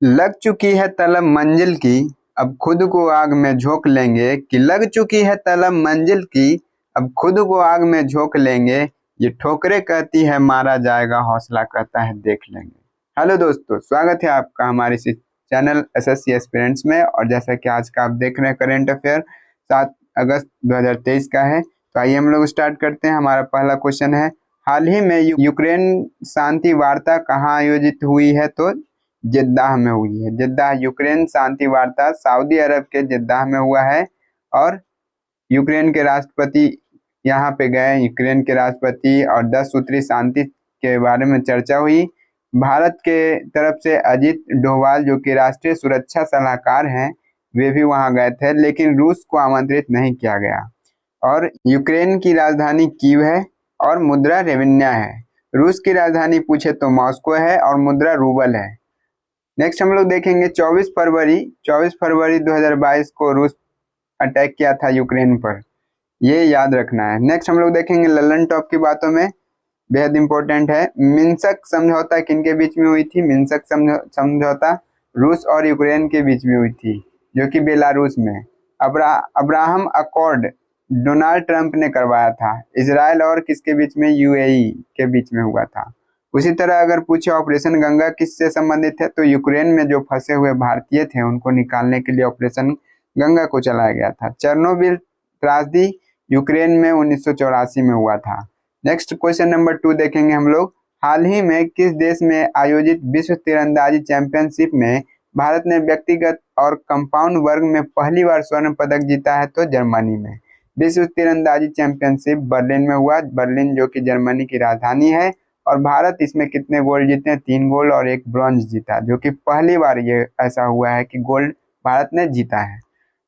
लग चुकी है तलब मंजिल की, अब खुद को आग में झोंक लेंगे। कि लग चुकी है तलब मंजिल की, अब खुद को आग में झोंक लेंगे। ये ठोकरें कहती है मारा जाएगा, हौसला कहता है देख लेंगे। हेलो दोस्तों, स्वागत है आपका हमारे इस चैनल एसएससी एस्पिरेंट्स में। और जैसा कि आज का आप देख रहे हैं करंट अफेयर 7 अगस्त 2023 का है, तो आइए हम लोग स्टार्ट करते हैं। हमारा पहला क्वेश्चन है, हाल ही में यूक्रेन शांति वार्ता कहाँ आयोजित हुई है? तो जिद्दाह में हुई है। जिद्दाह यूक्रेन शांति वार्ता सऊदी अरब के जिद्दाह में हुआ है। और यूक्रेन के राष्ट्रपति यहाँ पे गए, यूक्रेन के राष्ट्रपति, और 10 सूत्री शांति के बारे में चर्चा हुई। भारत के तरफ से अजीत डोभाल जो कि राष्ट्रीय सुरक्षा सलाहकार हैं, वे भी वहां गए थे, लेकिन रूस को आमंत्रित नहीं किया गया। और यूक्रेन की राजधानी कीव है और मुद्रा रेवन्या है। रूस की राजधानी पूछे तो मॉस्को है और मुद्रा रूबल है। नेक्स्ट हम लोग देखेंगे 24 फरवरी 2022 को रूस अटैक किया था यूक्रेन पर, ये याद रखना है। नेक्स्ट हम लोग देखेंगे ललन टॉप की बातों में, बेहद इंपॉर्टेंट है। मिन्स्क समझौता किनके बीच में हुई थी? मिन्स्क समझौता रूस और यूक्रेन के बीच में हुई थी, जो कि बेलारूस में। अब्राहम अकॉर्ड डोनाल्ड ट्रंप ने करवाया था। इजराइल और किसके बीच में? यूएई के बीच में हुआ था। उसी तरह अगर पूछे ऑपरेशन गंगा किससे संबंधित है, तो यूक्रेन में जो फंसे हुए भारतीय थे उनको निकालने के लिए ऑपरेशन गंगा को चलाया गया था। चेरनोबिल त्रासदी यूक्रेन में 1984 में हुआ था। नेक्स्ट क्वेश्चन नंबर 2 देखेंगे हम लोग, हाल ही में किस देश में आयोजित विश्व तीरंदाजी चैंपियनशिप में भारत ने व्यक्तिगत और कंपाउंड वर्ग में पहली बार स्वर्ण पदक जीता है? तो जर्मनी में। विश्व तीरंदाजी चैंपियनशिप बर्लिन में हुआ, बर्लिन जो कि जर्मनी की राजधानी है। और भारत इसमें कितने गोल्ड जीते हैं? 3 गोल्ड और 1 ब्रॉन्ज जीता, जो कि पहली बार ये ऐसा हुआ है कि गोल्ड भारत ने जीता है।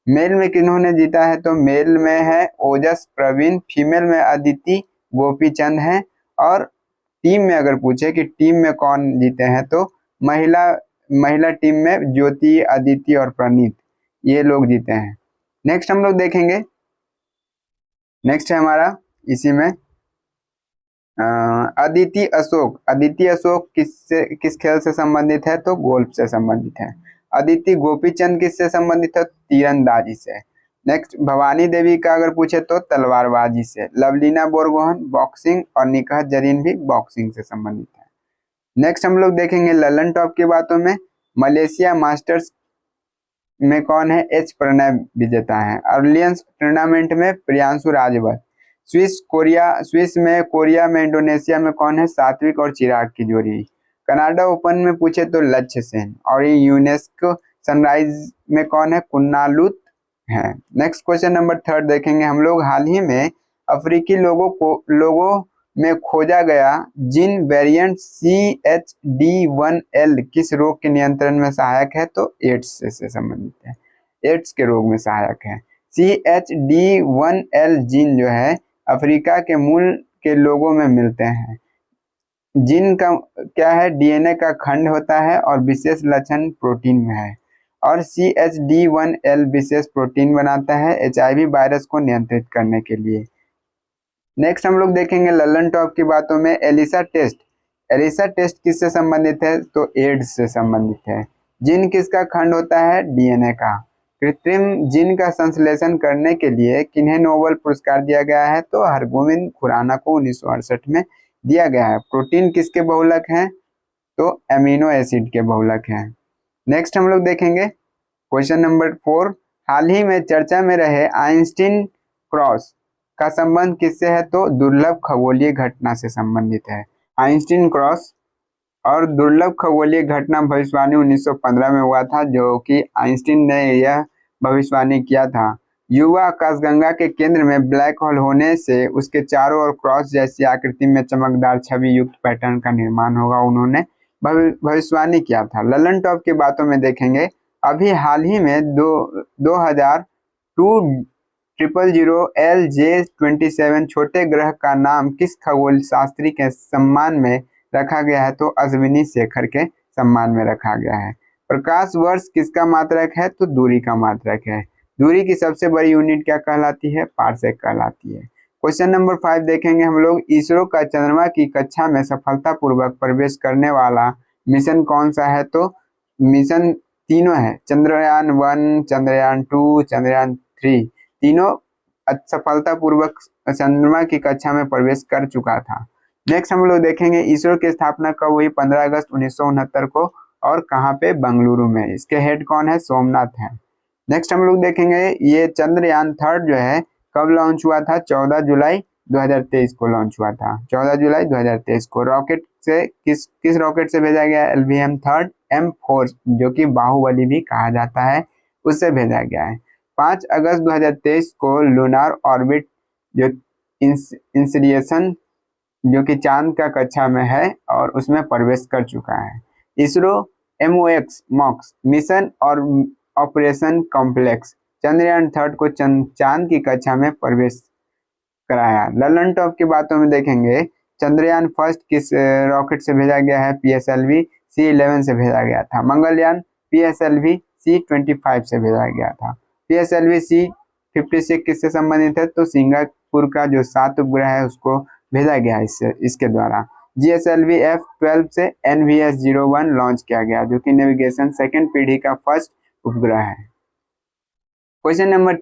मेल में किन्होंने जीता है? तो मेल में है ओजस प्रवीण, फीमेल में अदिति गोपीचंद है। और टीम में अगर पूछे कि टीम में कौन जीते हैं, तो महिला टीम में ज्योति, अदिति और प्रणीत, ये लोग जीते हैं। नेक्स्ट हम लोग देखेंगे, नेक्स्ट है हमारा इसी में अदिति अशोक किस खेल से संबंधित है? तो गोल्फ से संबंधित है। अदिति गोपीचंद किससे संबंधित है? तीरंदाजी से। नेक्स्ट भवानी देवी का अगर पूछे तो तलवारबाजी से। लवलीना बोरगोहन बॉक्सिंग और निकाह जरीन भी बॉक्सिंग से संबंधित है। नेक्स्ट हम लोग देखेंगे ललन टॉप की बातों में, मलेशिया मास्टर्स में कौन है? एच प्रणय विजेता है। अर्लियंस टूर्नामेंट में प्रियांशु राजवत। स्विस में, कोरिया में, इंडोनेशिया में कौन है? सात्विक और चिराग की जोड़ी। कनाडा ओपन में पूछे तो लक्ष्य सेन। और ये यूनेस्को सनराइज में कौन है? कुन्नालूत है। नेक्स्ट क्वेश्चन नंबर 3 देखेंगे हम लोग, हाल ही में अफ्रीकी लोगों में खोजा गया जीन वेरिएंट CHD1L किस रोग के नियंत्रण में सहायक है? तो एड्स से संबंधित है, एड्स के रोग में सहायक है। CHD1L जीन जो है अफ्रीका के मूल के लोगों में मिलते हैं। जीन का क्या है? DNA का खंड होता है और विशेष लक्षण प्रोटीन में है। और CHD1L विशेष प्रोटीन बनाता है HIV वायरस को नियंत्रित करने के लिए। नेक्स्ट हम लोग देखेंगे ललन टॉप की बातों में, एलिसा टेस्ट किससे संबंधित है? तो एड्स से संबंधित है। जीन किसका खंड होता है? DNA का। कृत्रिम जीन का संश्लेषण करने के लिए किन्हें नोबेल पुरस्कार दिया गया है? तो हरगोविंद खुराना को 1968 में दिया गया है। प्रोटीन किसके बहुलक हैं? तो एमिनो एसिड के बहुलक हैं। नेक्स्ट हम लोग देखेंगे क्वेश्चन नंबर 4, हाल ही में चर्चा में रहे आइंस्टीन क्रॉस का संबंध किससे है? तो दुर्लभ खगोलीय घटना से संबंधित है। आइंस्टीन क्रॉस और दुर्लभ खगोलीय घटना भविष्यवाणी 1915 में हुआ था, जो कि आइंस्टीन ने यह भविष्यवाणी किया था। युवा आकाशगंगा के केंद्र में ब्लैक होल होने से उसके चारों ओर क्रॉस जैसी आकृति में चमकदार छवि युक्त पैटर्न का निर्माण होगा, उन्होंने भविष्यवाणी किया था। ललन टॉप की बातों में देखेंगे, अभी हाल ही में 2000 LJ27 छोटे ग्रह का नाम किस खगोल शास्त्री के सम्मान में रखा गया है? तो अश्विनी शेखर के सम्मान में रखा गया है। प्रकाश वर्ष किसका मात्रक है? तो दूरी का मात्रक है। दूरी की सबसे बड़ी यूनिट क्या कहलाती है? पारसेक कहलाती है। क्वेश्चन नंबर 5 देखेंगे हम लोग, इसरो का चंद्रमा की कक्षा में सफलतापूर्वक प्रवेश करने वाला मिशन कौन सा है? तो मिशन तीनों है, चंद्रयान 1, चंद्रयान 2, चंद्रयान 3, तीनों सफलतापूर्वक चंद्रमा की कक्षा में प्रवेश कर चुका था। नेक्स्ट हम लोग देखेंगे इसरो की स्थापना कब हुई, 15 अगस्त 1969 को, और कहाँ पे, बेंगलुरु में। इसके हेड कौन है, सोमनाथ है। नेक्स्ट हम लोग देखेंगे ये चंद्रयान 3 जो है कब लॉन्च हुआ था, 14 जुलाई 2023 को लॉन्च हुआ था, 14 जुलाई 2023 को। रॉकेट से किस रॉकेट से भेजा गया, LVM-3 M4, जो कि बाहुबली भी कहा जाता है, उससे भेजा गया है। 5 अगस्त 2023 को लूनार ऑर्बिट जो इंसिडिएशन जो कि चांद का कक्षा में है और उसमें प्रवेश कर चुका है। इसरो MOX मिशन और ऑपरेशन कॉम्प्लेक्स चंद्रयान 3 को चांद की कक्षा में प्रवेश कराया। ललन टॉप की बातों में देखेंगे, चंद्रयान फर्स्ट किस रॉकेट से भेजा गया है, PSLV C11 से भेजा गया था। मंगलयान PSLV C25 से भेजा गया था। PSLV C56 किससे संबंधित है, तो सिंगापुर का जो 7 उपग्रह है उसको भेजा गया इसके द्वारा। GSLV F12 से NVS-01 लॉन्च किया गया, जो कि नेविगेशन सेकेंड पीढ़ी का फर्स्ट उपग्रह है। क्वेश्चन नंबर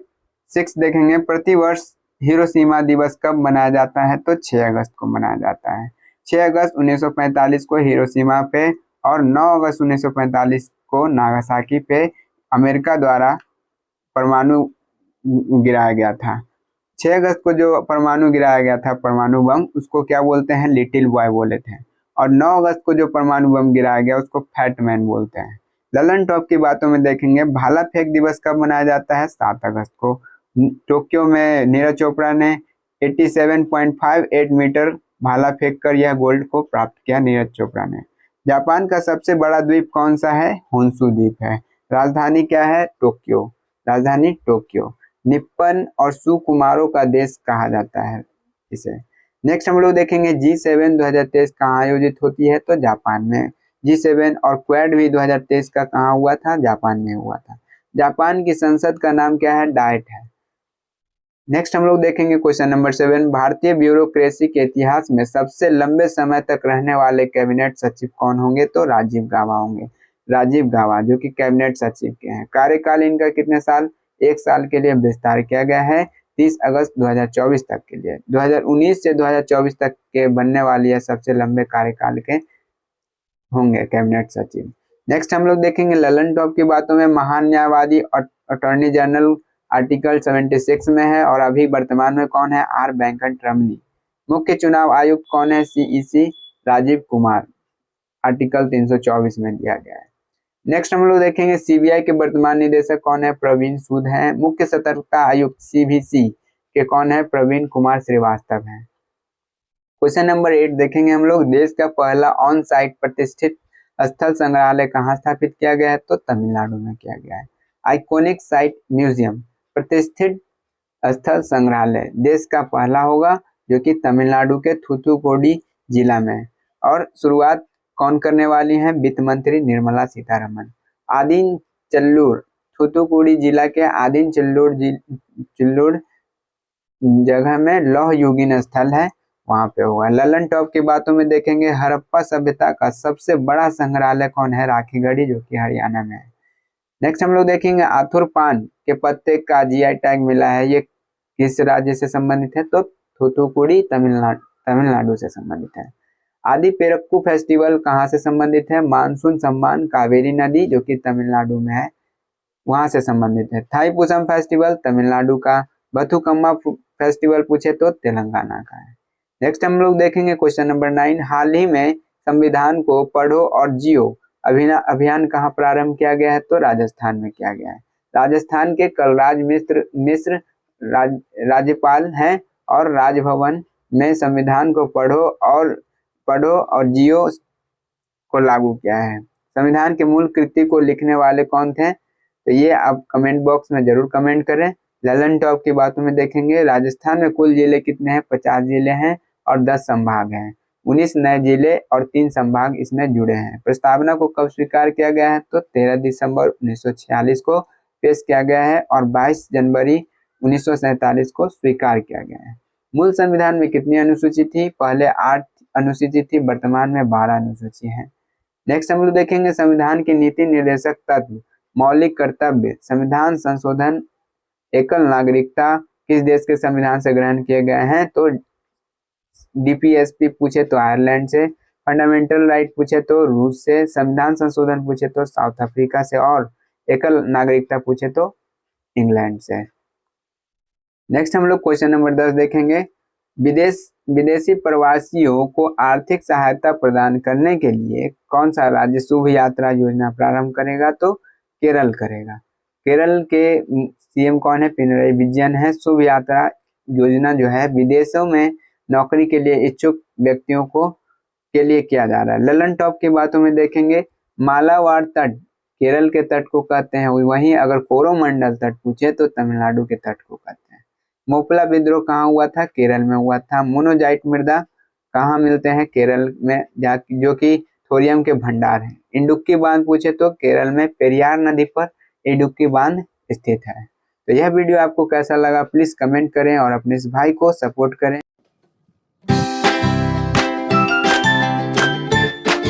6 देखेंगे, प्रतिवर्ष हिरोशिमा दिवस कब मनाया जाता है, तो 6 अगस्त को मनाया जाता है। 6 अगस्त 1945 को हिरोशिमा पे और 9 अगस्त 1945 को नागासाकी पे अमेरिका द्वारा परमाणु गिराया गया था। 6 अगस्त को जो परमाणु गिराया गया था, परमाणु बम, उसको क्या बोलते हैं, लिटिल बॉय बोले थे। और 9 अगस्त को जो परमाणु बम गिराया गया उसको फैट मैन बोलते हैं। ललन टॉप की बातों में देखेंगे, भाला फेंक दिवस कब मनाया जाता है, 7 अगस्त को। टोक्यो में नीरज चोपड़ा ने 87.58 मीटर भाला फेंक कर यह गोल्ड को प्राप्त किया, नीरज चोपड़ा ने। जापान का सबसे बड़ा द्वीप कौन सा है, होन्शु द्वीप है। राजधानी क्या है, टोक्यो, राजधानी टोक्यो। निप्पन और सुकुमारों का देश कहा जाता है इसे। नेक्स्ट हम लोग देखेंगे G7 2023 कहाँ आयोजित होती है, तो जापान में। G7 और क्वाड भी 2023 का कहाँ हुआ था, जापान में हुआ था। जापान की संसद का नाम क्या है, डाइट है। नेक्स्ट हम लोग देखेंगे क्वेश्चन नंबर 7, भारतीय ब्यूरोक्रेसी के इतिहास में सबसे लंबे समय तक रहने वाले कैबिनेट सचिव कौन होंगे, तो राजीव गाबा होंगे। राजीव गाबा जो कि कैबिनेट सचिव के हैं। कार्यकाल इनका कितने साल, 1 साल के लिए विस्तार किया गया है, 30 अगस्त 2024 तक के लिए। 2019 से 2024 तक के बनने वाली है सबसे लंबे कार्यकाल के होंगे कैबिनेट सचिव। नेक्स्ट हम लोग देखेंगे ललन टॉप की बातों में, महान न्यायवादी अटॉर्नी जनरल आर्टिकल 76 में है और अभी वर्तमान में कौन है, R वेंकटरमणी। मुख्य चुनाव आयुक्त कौन है, CEC राजीव कुमार, आर्टिकल 324 में दिया गया है। नेक्स्ट हम लोग देखेंगे CBI के वर्तमान निदेशक कौन है, प्रवीण सूद है। मुख्य सतर्कता आयुक्त CVC के कौन है, प्रवीण कुमार श्रीवास्तव है। क्वेश्चन नंबर 8 देखेंगे हम लोग, देश का पहला ऑन साइट प्रतिष्ठित स्थल संग्रहालय कहाँ स्थापित किया गया है, तो तमिलनाडु में किया गया है। आइकॉनिक साइट म्यूजियम प्रतिष्ठित स्थल संग्रहालय देश का पहला होगा, जो कि तमिलनाडु के थूथुकुडी जिला में। और शुरुआत कौन करने वाली है, वित्त मंत्री निर्मला सीतारमन। आदिन चल्लूर, थूथुकुडी जिला के आदिन चल्लूर जगह में लौह युगीन स्थल है, वहां पे होगा। ललन टॉप की बातों में देखेंगे, हड़प्पा सभ्यता का सबसे बड़ा संग्रहालय कौन है, राखीगढ़ी, जो कि हरियाणा में है। नेक्स्ट हम लोग देखेंगे आथुर पान के पत्ते का GI टैग मिला है, ये किस राज्य से संबंधित है, तो थूथुकुडी तमिलनाडु से संबंधित है। आदि पेरक्कू फेस्टिवल कहाँ से संबंधित है, मानसून सम्मान कावेरी नदी, जो कि तमिलनाडु में है, वहां से संबंधित है। थाईपुसम फेस्टिवल तमिलनाडु का। बथुकम्मा फेस्टिवल पूछे तो तेलंगाना का है। नेक्स्ट हम लोग देखेंगे क्वेश्चन नंबर 9, हाल ही में संविधान को पढ़ो और जियो अभियान कहाँ प्रारंभ किया गया है, तो राजस्थान में किया गया है। राजस्थान के कलराज मिश्र राज्यपाल हैं और राजभवन में संविधान को पढ़ो और जियो को लागू किया है। संविधान के मूल कृति को लिखने वाले कौन थे, तो ये आप कमेंट बॉक्स में जरूर कमेंट करें। ललन टॉप की बातों में देखेंगे, राजस्थान में कुल जिले कितने हैं, 50 जिले हैं और 10 संभाग हैं। 19 नए जिले और 3 संभाग इसमें जुड़े हैं। प्रस्तावना को कब स्वीकार किया गया है, तो 13 दिसंबर 1946 को पेश किया गया है और 22 जनवरी 1947 को स्वीकार किया गया है। मूल संविधान में कितनी अनुसूची थी, पहले 8 अनुसूची थी, वर्तमान में 12 अनुसूची है। नेक्स्ट हम लोग देखेंगे संविधान के नीति निर्देशक तत्व, मौलिक कर्तव्य, संविधान संशोधन, एकल नागरिकता किस देश के संविधान से ग्रहण किए गए हैं, तो डीपीएसपी पूछे तो आयरलैंड से, फंडामेंटल राइट पूछे तो रूस से, संविधान संशोधन पूछे तो साउथ अफ्रीका से, और एकल नागरिकता पूछे तो इंग्लैंड से। नेक्स्ट हम लोग क्वेश्चन नंबर 10 देखेंगे, विदेशी प्रवासियों को आर्थिक सहायता प्रदान करने के लिए कौन सा राज्य शुभ यात्रा योजना प्रारंभ करेगा, तो केरल करेगा। केरल के सीएम कौन है, पिनरई विजयन है। शुभ यात्रा योजना जो है विदेशों में नौकरी के लिए इच्छुक व्यक्तियों को के लिए किया जा रहा है। ललन टॉप की बातों में देखेंगे, मालाबार तट केरल के तट को कहते हैं, वहीं अगर कोरोमंडल तट पूछे तो तमिलनाडु के तट को कहते हैं। मोपला विद्रोह कहाँ हुआ था, केरल में हुआ था। मोनोजाइट मृदा कहाँ मिलते हैं, केरल में, जो कि थोरियम के भंडार हैं। इडुक्की बांध पूछे तो केरल में पेरियार नदी पर इडुक्की बांध स्थित है। तो यह वीडियो आपको कैसा लगा प्लीज कमेंट करें और अपने इस भाई को सपोर्ट करें।